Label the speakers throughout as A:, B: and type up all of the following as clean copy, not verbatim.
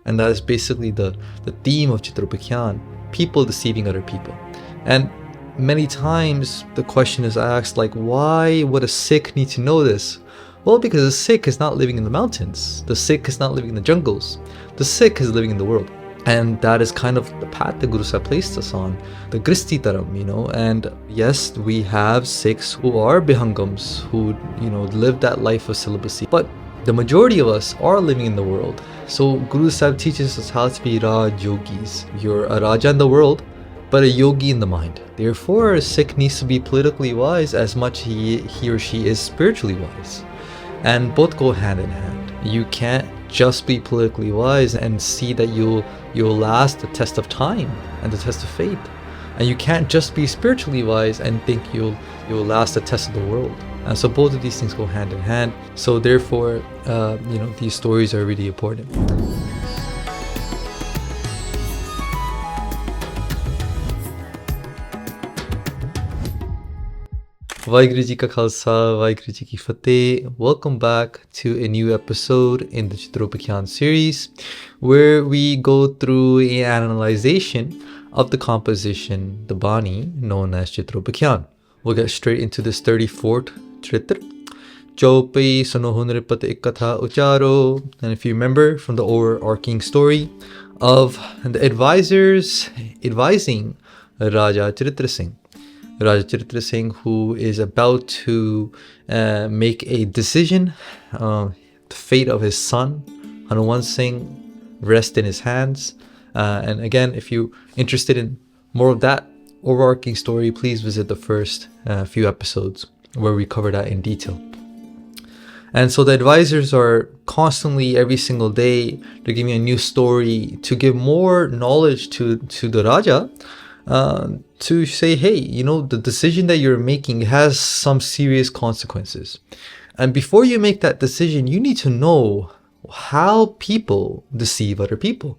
A: And that is basically the theme of Charitropakhyan, people deceiving other people. And many times the question is asked, like, why would a Sikh need to know this? Well, because a Sikh is not living in the mountains. The Sikh is not living in the jungles. The Sikh is living in the world. And that is kind of the path the Guru Sahib placed us on, the Gristi Taram, And yes, we have Sikhs who are Bihangams, who, live that life of celibacy. But the majority of us are living in the world. So Guru Sahib teaches us how to be Raj Yogis. You're a Raja in the world, but a yogi in the mind. Therefore, a Sikh needs to be politically wise as much he or she is spiritually wise. And both go hand in hand. You can't just be politically wise and see that you'll last the test of time and the test of faith. And you can't just be spiritually wise and think you'll last the test of the world. And so both of these things go hand in hand. So therefore, these stories are really important. Waheguru Ji Ka Khalsa, Waheguru Ji Ki Fateh. Welcome back to a new episode in the Charitropakhyan series, where we go through an analyzation of the composition, the Bani, known as Charitropakhyan. We'll get straight into this 34th Charitra. Chaupai Sanohunripat Ikkatha Ucharo. And if you remember from the overarching story of the advisors advising Raja Charitra Singh, Raja Charitra Singh, who is about to make a decision. The fate of his son, Hanuman Singh, rests in his hands. And again, if you're interested in more of that overarching story, please visit the first few episodes where we cover that in detail. And so the advisors are constantly, every single day, they're giving a new story to give more knowledge to the Raja. To say, hey, the decision that you're making has some serious consequences. And before you make that decision, you need to know how people deceive other people.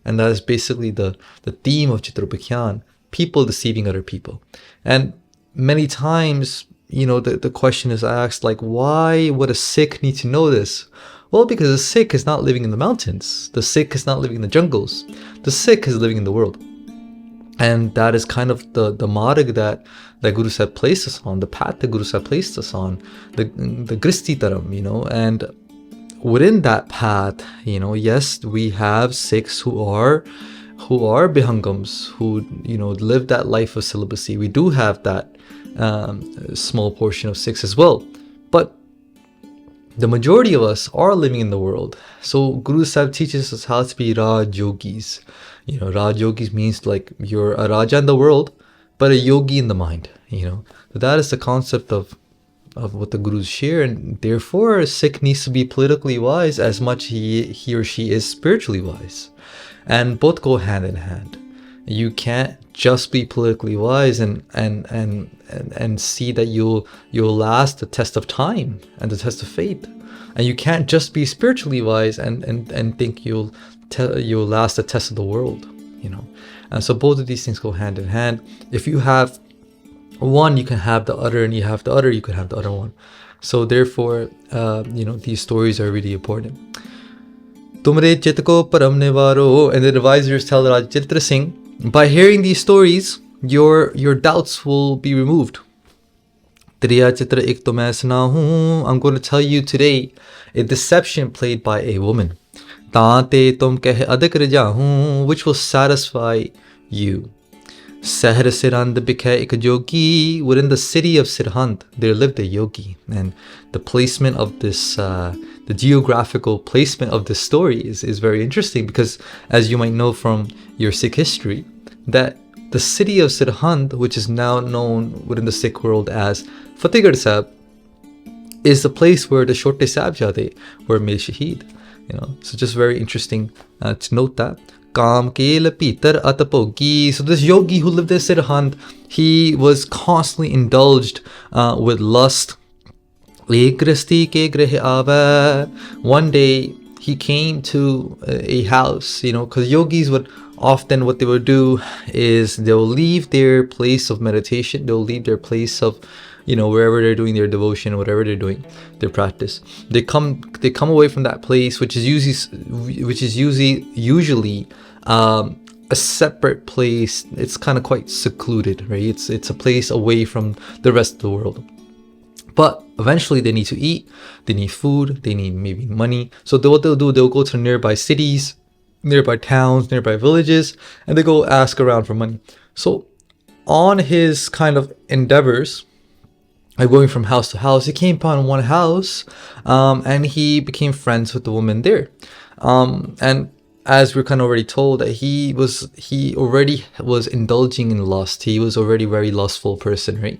A: And that is basically the theme of Charitropakhyan, people deceiving other people. And many times, the question is asked, like, why would a Sikh need to know this? Well, because a Sikh is not living in the mountains. The Sikh is not living in the jungles. The Sikh is living in the world. And that is kind of the marg that Guru Sahib placed us on, the path that Guru Sahib placed us on, the Gristi Taram, And within that path, yes, we have Sikhs who are Bihangams, who, live that life of celibacy. We do have that small portion of Sikhs as well. But the majority of us are living in the world. So Guru Sahib teaches us how to be Raj Yogis. Raj Yogis means like you're a Raja in the world, but a yogi in the mind. So that is the concept of what the Gurus share. And therefore, a Sikh needs to be politically wise as much he or she is spiritually wise. And both go hand in hand. You can't just be politically wise and see that you'll last the test of time and the test of faith. And you can't just be spiritually wise and think you'll last the test of the world. And so both of these things go hand in hand. If you have one, you can have the other, and you have the other, you can have the other one. So therefore, these stories are really important. Tumre chit ko param nevaro, and the advisors tell Raja Charitra Singh, by hearing these stories, your doubts will be removed. I'm going to tell you today a deception played by a woman, which will satisfy you. Seher Sirhind bikhe ek yogi. Within the city of Sirhind, there lived a yogi. And the placement of this, the geographical placement of this story is very interesting, because as you might know from your Sikh history, that the city of Sirhind, which is now known within the Sikh world as Fatehgarh Sahib, is the place where the Chote Sahibzade were made shaheed. So just very interesting to note that. So this yogi who lived in Sirhind, he was constantly indulged with lust. One day he came to a house, because yogis would often, what they would do is they'll leave their place of meditation, they'll leave their place of wherever they're doing their devotion, whatever they're doing, their practice, they come away from that place, which is usually a separate place. It's kind of quite secluded, right? It's a place away from the rest of the world. But eventually they need to eat, they need food, they need maybe money. So what they'll do, they'll go to nearby cities, nearby towns, nearby villages, and they go ask around for money. So on his kind of endeavors, going from house to house, he came upon one house, and he became friends with the woman there. And as we're kind of already told, that he already was indulging in lust. He was already a very lustful person, right?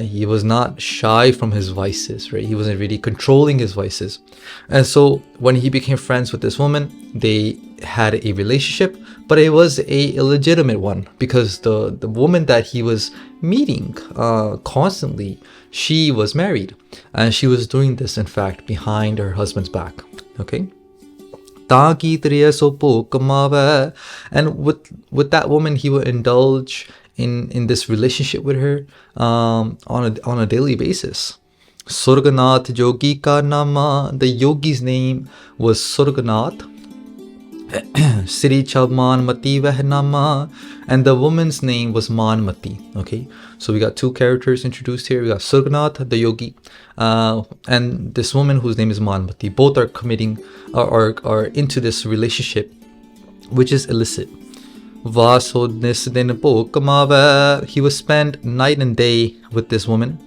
A: He was not shy from his vices, right? He wasn't really controlling his vices. And so when he became friends with this woman, they had a relationship, but it was a illegitimate one, because the woman that he was meeting constantly, she was married, and she was doing this, in fact, behind her husband's back. Okay. And with that woman, he would indulge in this relationship with her on a daily basis. Surag Nath Yogi ka nama. The yogi's name was Surag Nath. Siri Maan Mati Nama, and the woman's name was Maan Mati. Okay, so we got two characters introduced here. We got Surag Nath, the yogi, and this woman whose name is Maan Mati. Both are committing are into this relationship, which is illicit. He would spend night and day with this woman.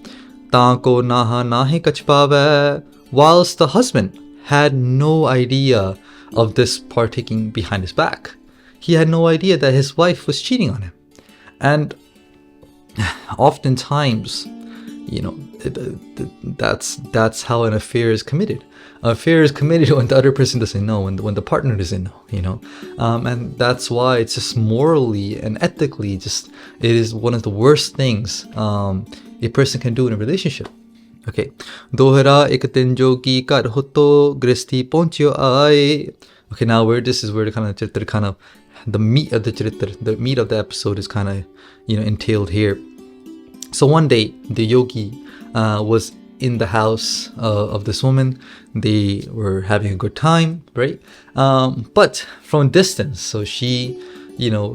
A: Whilst the husband had no idea of this partaking behind his back. He had no idea that his wife was cheating on him. And oftentimes, that's how an affair is committed. An affair is committed when the other person doesn't know, when the partner doesn't know, and that's why it's just morally and ethically, it is one of the worst things a person can do in a relationship. Okay. Dohra ek jogi kar hoto gristi ponchyo aaye. Okay, now this is where the meat of the meat of the episode is kind of entailed here. So one day the yogi was in the house of this woman. They were having a good time, right? But from a distance, so she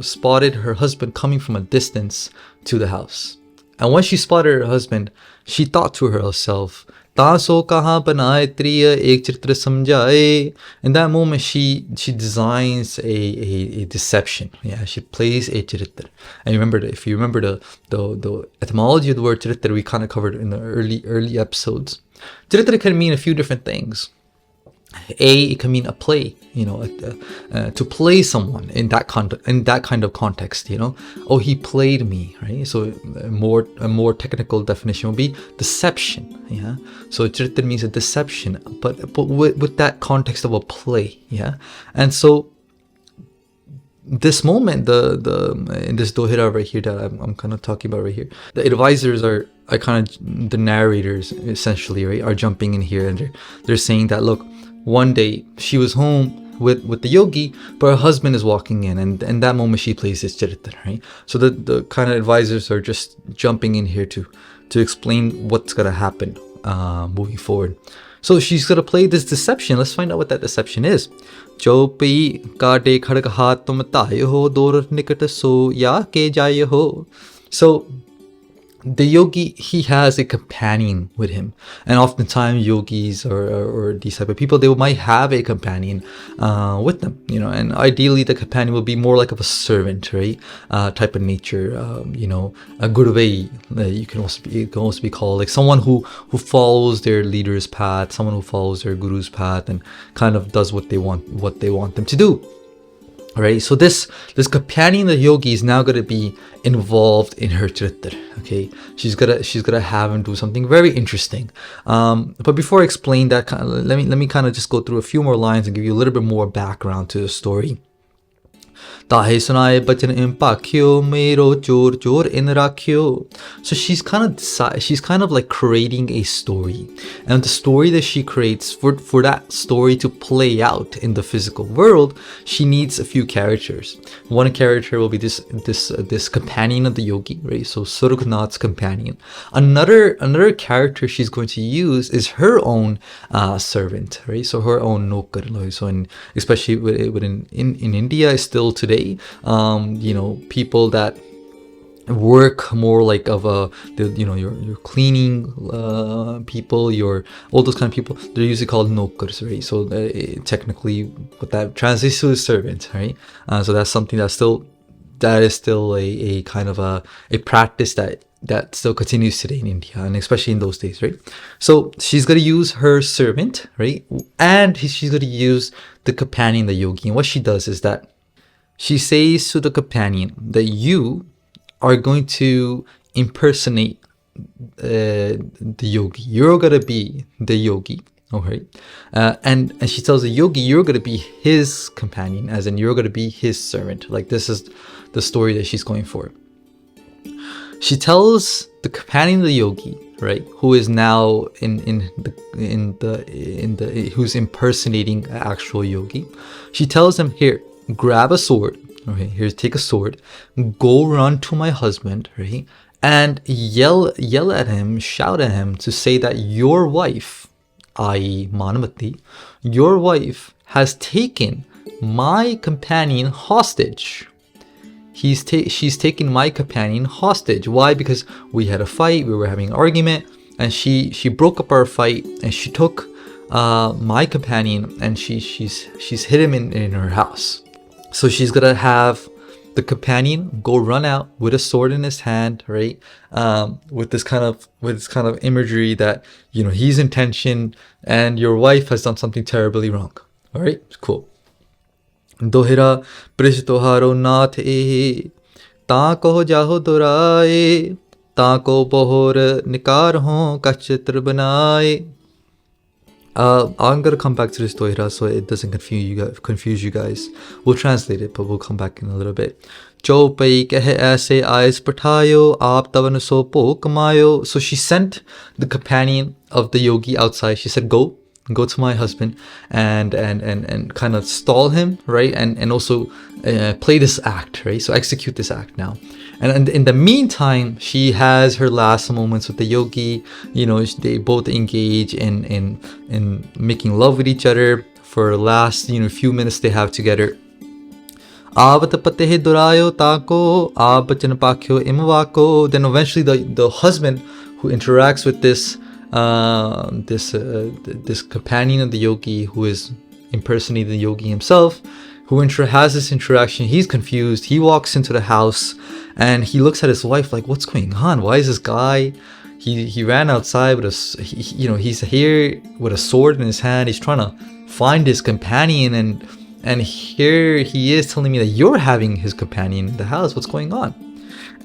A: spotted her husband coming from a distance to the house. And when she spotted her husband, she thought to herself, "Taso kaha banaye triya ek charitra samjhaye." In that moment, she designs a deception. Yeah, she plays a charitra. And if you remember the etymology of the word charitra, we kind of covered in the early episodes. Charitra can mean a few different things. It can mean a play, to play someone in that kind of context, Oh, he played me, right? So a more technical definition would be deception, yeah. So charitra means a deception, but with that context of a play, yeah. And so this moment, the in this dohira right here that I'm kind of talking about right here, the advisors are kind of the narrators essentially, right? Are jumping in here and they're saying that, look, one day she was home with the yogi, but her husband is walking in, and in that moment she plays this charitra, right? So the kind of advisors are just jumping in here to explain what's gonna happen moving forward. So she's gonna play this deception. Let's find out what that deception is. Chopi kade khadg hath tum taye ho dor nikat so ya ke jaye ho. So the yogi, he has a companion with him, and oftentimes yogis or these type of people, they might have a companion with them, and ideally the companion will be more like of a servant, right? Type of nature, a guruvai, it can also be called, like someone who follows their leader's path, someone who follows their guru's path and kind of does what they want them to do. Right, so this companion, the yogi, is now gonna be involved in her charitra. Okay, she's gonna have him do something very interesting. But before I explain that, let me kind of just go through a few more lines and give you a little bit more background to the story. Tahe sunaye bachan impakyo, mero chor chor in rakyo. So she's kind of like creating a story. And the story that she creates, for that story to play out in the physical world, she needs a few characters. One character will be this companion of the yogi, right? So Surag Nath's companion. Another character she's going to use is her own servant, right? So her own nokar. So especially within in India still today, people that work more like of your cleaning people, all those kind of people, they're usually called nokars, right? So technically what that translates to is servant, right? So that's something that is still a kind of a practice that still continues today in India, and especially in those days, right? So she's going to use her servant, right? And she's going to use the companion, the yogi. And what she does is that she says to the companion that you are going to impersonate the yogi. You're going to be the yogi, okay? And she tells the yogi, you're going to be his companion, as in you're going to be his servant. Like, this is the story that she's going for. She tells the companion of the yogi, right, who is now who's impersonating an actual yogi. She tells him, here, grab a sword. Okay, here, take a sword. Go run to my husband, right, and yell at him, shout at him to say that your wife, i.e. Maan Mati, your wife has taken my companion hostage. She's taken my companion hostage. Why? Because we had a fight, we were having an argument, and she broke up our fight, and she took my companion, and she's hid him in her house. So she's gonna have the companion go run out with a sword in his hand, right? With this kind of imagery that he's in tension and your wife has done something terribly wrong. All right, cool. दोहरा पृष्ठ तोहारो नाथ ए ता कहो जाहो दोराए ता को Bohr निकार हो का चित्र बनाए. I'm going to come back to this dohra so it doesn't confuse you guys. We'll translate it, but we'll come back in a little bit. Jo pai kahe aise aayes pathayo aap tavan so po kamayo. So she sent the companion of the yogi outside. She said, go to my husband and kind of stall him, right? And also play this act, right? So execute this act now. And in the meantime, she has her last moments with the yogi. They both engage in making love with each other for the last few minutes they have together. Then eventually the husband who interacts with this companion of the yogi, who is impersonating the yogi himself, who has this interaction, he's confused. He walks into the house and he looks at his wife like, what's going on? Why is this guy? He ran outside with he's here with a sword in his hand. He's trying to find his companion, and here he is telling me that you're having his companion in the house. What's going on?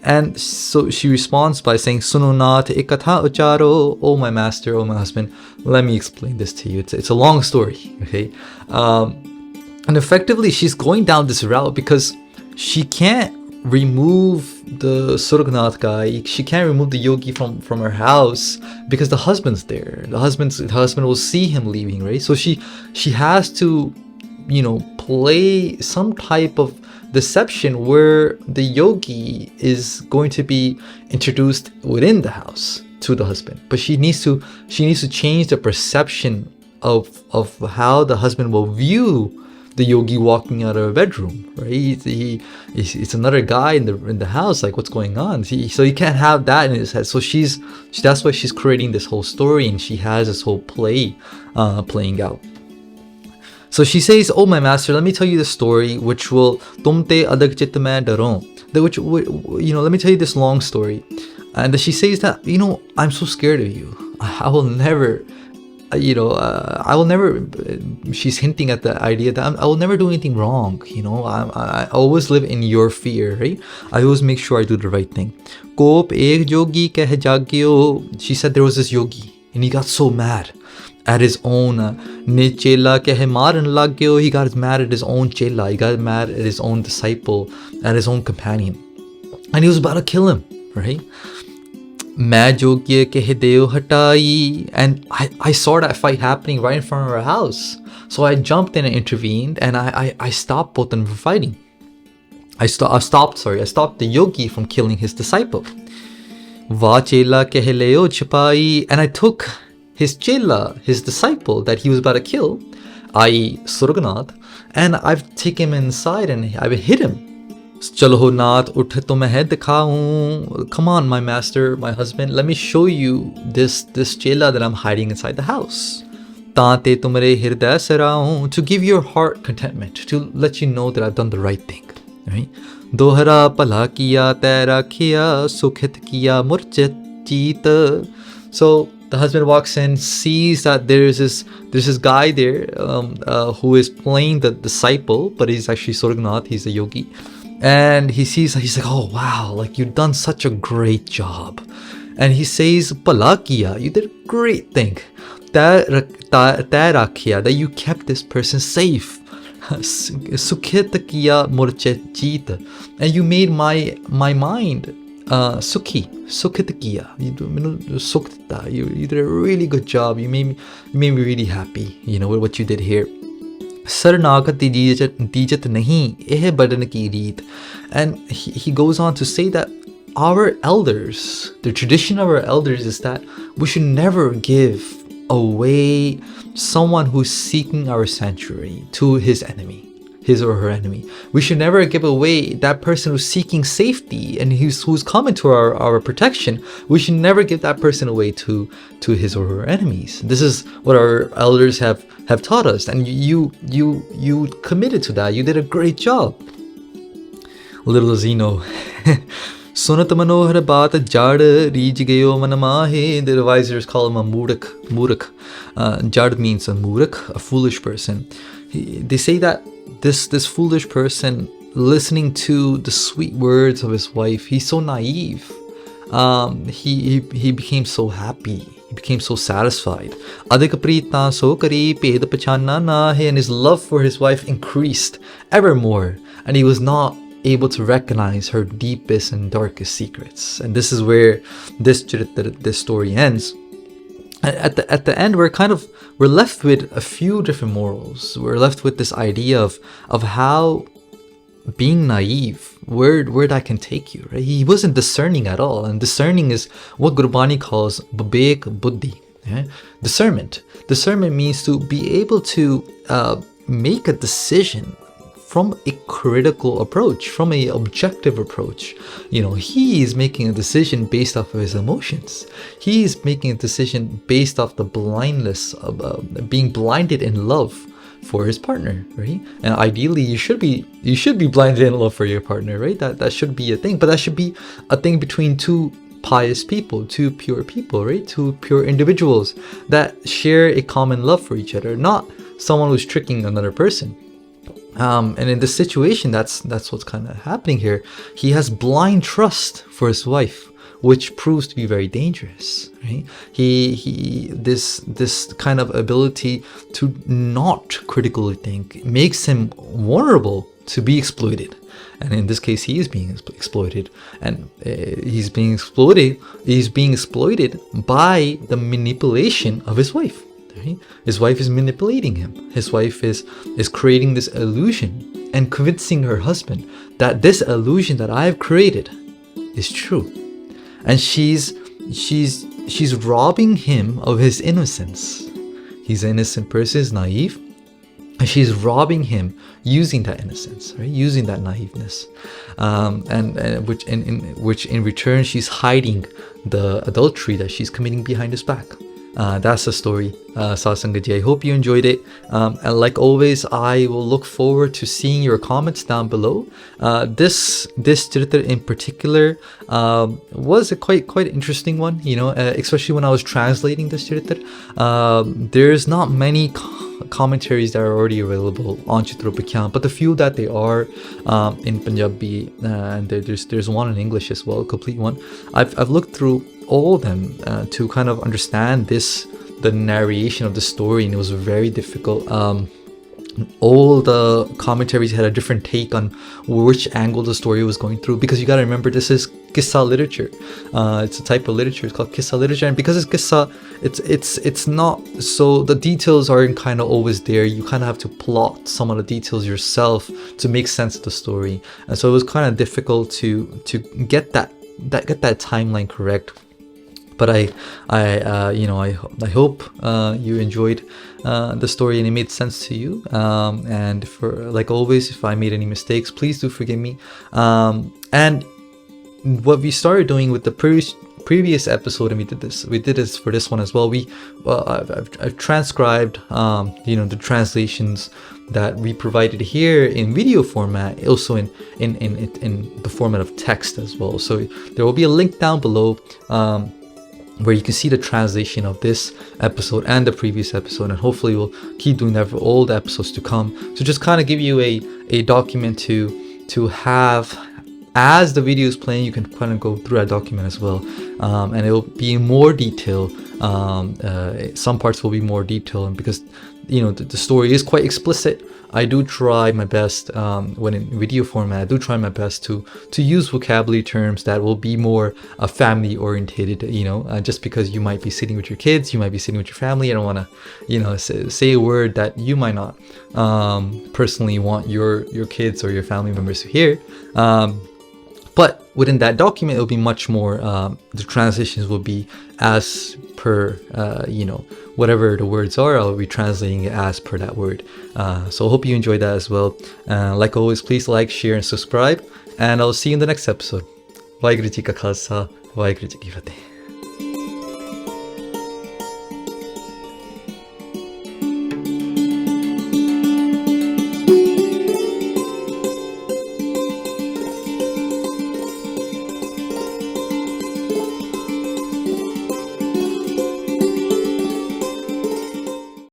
A: And so she responds by saying, Suno nath ekatha ucharo, oh my master, oh my husband, let me explain this to you. It's a long story, okay? And effectively, she's going down this route because she can't remove the Surag Nath guy. She can't remove the yogi from her house because the husband's there. The husband will see him leaving, right? So she has to, play some type of deception where the yogi is going to be introduced within the house to the husband, but she needs to change the perception of how the husband will view the yogi walking out of a bedroom, right? It's another guy in the house. Like, what's going on? So he can't have that in his head. So that's why she's creating this whole story, and she has this whole play playing out. So she says, oh my master, let me tell you the story which will tumte adag chit mein daron. Which let me tell you this long story. And she says that, I'm so scared of you. I will never, she's hinting at the idea that I will never do anything wrong. I always live in your fear, right? I always make sure I do the right thing. Kop ek yogi keh jagyo. She said there was this yogi and he got so mad. at his own ne chela kehe maran lag gyo. He got mad at his own chela. He got mad at his own disciple, at his own companion, and he was about to kill him, right? Main jogye kehe deo hatai, and I saw that fight happening right in front of our house. So I jumped in and intervened, and I stopped both of them from fighting. I stopped the yogi from killing his disciple. Va chela kehe leo chapai, and I took his chela, his disciple that he was about to kill, i.e. Surag Nath, and I've taken him inside and I've hit him. Chalo Nath, uthe to main hai dikhaun. Come on, my master, my husband, let me show you this chela that I'm hiding inside the house. Taate tumre hirday saraun, to give your heart contentment, to let you know that I've done the right thing. Right? Dohra pala kiya tera kiya, sukhit kiya murchet cheet. So the husband walks in, sees that there's this guy there who is playing the disciple, but he's actually Surag Nath, he's a yogi. And he sees, he's like, oh wow, like you've done such a great job. And he says, pala kiya, you did a great thing. That you kept this person safe. Sukhit kiya murche cheet, and you made my mind sukhi. Sukhit kiya, you did a really good job. You made me really happy, you know, with what you did here. Sarnagat dijat nahi, eh badan ki reet. And he goes on to say that our elders, the tradition of our elders is that we should never give away someone who's seeking our sanctuary to his enemy, his or her enemy. We should never give away that person who's seeking safety and who's coming to our protection. We should never give that person away to his or her enemies. This is what our elders have taught us, and you committed to that. You did a great job. Little Zeno. Sunat manohar baat jad reej gayo manamahe. The devisers call him a murak. Jad means a murak, a foolish person. They say that this foolish person, listening to the sweet words of his wife, he's so naive. He became so happy. He became so satisfied. Adik preetna so kari ped pachana nahe, and his love for his wife increased evermore, and he was not able to recognize her deepest and darkest secrets. And this is where this story ends. At the end, we're left with a few different morals. We're left with this idea of how being naive, where that can take you, right? He wasn't discerning at all, and discerning is what Gurbani calls babek buddhi. Yeah? Discernment means to be able to make a decision from a critical approach, from a objective approach. You know, he is making a decision based off of his emotions. He is making a decision based off the blindness of being blinded in love for his partner, right? And ideally, you should be blinded in love for your partner, right? That should be a thing, but that should be a thing between two pious people, two pure people, right? Two pure individuals that share a common love for each other, not someone who's tricking another person. And in this situation, that's what's kind of happening here. He has blind trust for his wife, which proves to be very dangerous, right? This kind of ability to not critically think makes him vulnerable to be exploited. And in this case, he is being exploited, and he's being exploited by the manipulation of his wife. Right? His wife is manipulating him. His wife is creating this illusion and convincing her husband that this illusion that I've created is true. And she's robbing him of his innocence. He's an innocent person, he's naive, and she's robbing him using that innocence, right? Using that naiveness, and which in return she's hiding the adultery that she's committing behind his back. That's the story, Sasangaji. I hope you enjoyed it. And like always, I will look forward to seeing your comments down below. This Charitra in particular was a quite interesting one, you know, especially when I was translating this Charitra. There's not many commentaries that are already available on Charitropakhyan, but the few that they are in Punjabi, and there's one in English as well, a complete one. I've looked through all of them to kind of understand this the narration of the story, and it was very difficult. All the commentaries had a different take on which angle the story was going through, because you got to remember, this is Qissa literature. It's a type of literature. It's called Qissa literature, and because it's Qissa, it's not, so the details aren't kind of always there. You kind of have to plot some of the details yourself to make sense of the story, and so it was kind of difficult to get that timeline correct. But I hope you enjoyed the story and it made sense to you. And for, like always, if I made any mistakes, please do forgive me. And what we started doing with the previous episode, and we did this for this one as well. I've transcribed the translations that we provided here in video format, also in the format of text as well. So there will be a link down below where you can see the translation of this episode and the previous episode, and hopefully we'll keep doing that for all the episodes to come. So just kind of give you a document to have as the video is playing. You can kind of go through that document as well, and it will be in more detail. Some parts will be more detailed, and because the story is quite explicit, I do try my best when in video format. I do try my best to use vocabulary terms that will be more family orientated. Just because you might be sitting with your kids, you might be sitting with your family. I don't want to say a word that you might not personally want your kids or your family members to hear. But within that document, it'll be much more, the transitions will be as per, whatever the words are, I'll be translating it as per that word. So I hope you enjoyed that as well. Like always, please like, share, and subscribe. And I'll see you in the next episode. Waheguru Ji Ka Khalsa, Waheguru Ji Ki Fateh.